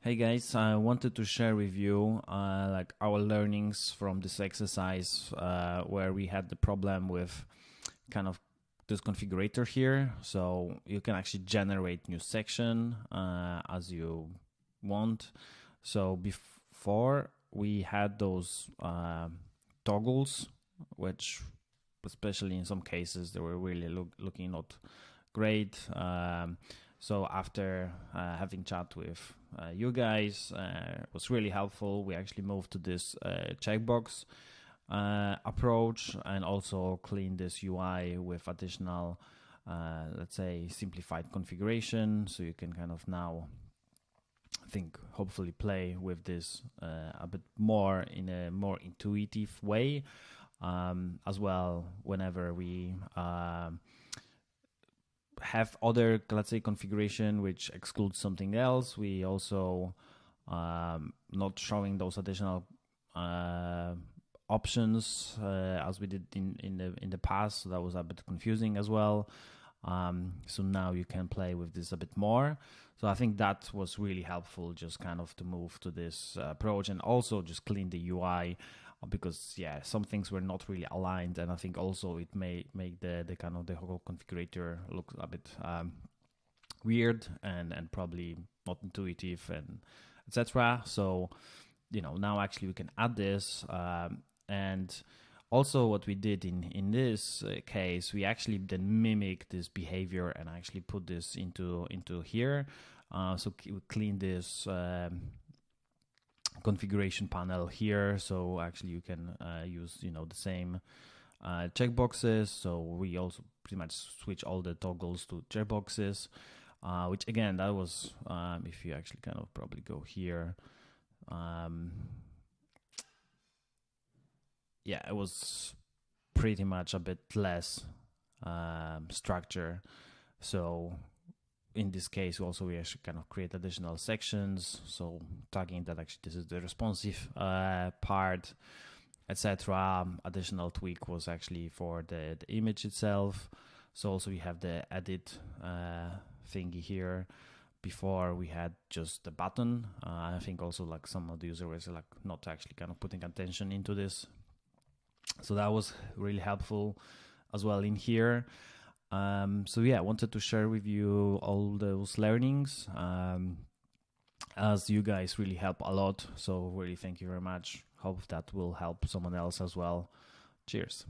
Hey guys, I wanted to share with you like our learnings from this exercise where we had the problem with kind of this configurator here. So you can actually generate new section as you want. So before we had those toggles, which especially in some cases they were really looking not great. So after having chat with you guys, it was really helpful. We actually moved to this checkbox approach and also clean this UI with additional, let's say, simplified configuration. So you can kind of now, I think, hopefully play with this a bit more in a more intuitive way. As well, whenever we have other, let's say, configuration which excludes something else, we also not showing those additional options as we did in the past. So that was a bit confusing as well. So now you can play with this a bit more. So I think that was really helpful, just kind of to move to this approach and also just clean the UI, because some things were not really aligned, and I think also it may make the kind of the whole configurator look a bit weird and probably not intuitive and etc. So now actually we can add this, and also what we did in this case, we actually then mimic this behavior and actually put this into here. So we clean this configuration panel here. So actually you can use the same checkboxes. So we also pretty much switch all the toggles to checkboxes, which again, that was if you actually kind of probably go here, it was pretty much a bit less structure. So in this case also we actually kind of create additional sections, so tagging that actually this is the responsive part, etc. Additional tweak was actually for the image itself. So also we have the edit thingy here. Before we had just the button. I think also like some of the user was like not actually kind of putting attention into this, so that was really helpful as well in here. So I wanted to share with you all those learnings, as you guys really help a lot. So really thank you very much. Hope that will help someone else as well. Cheers.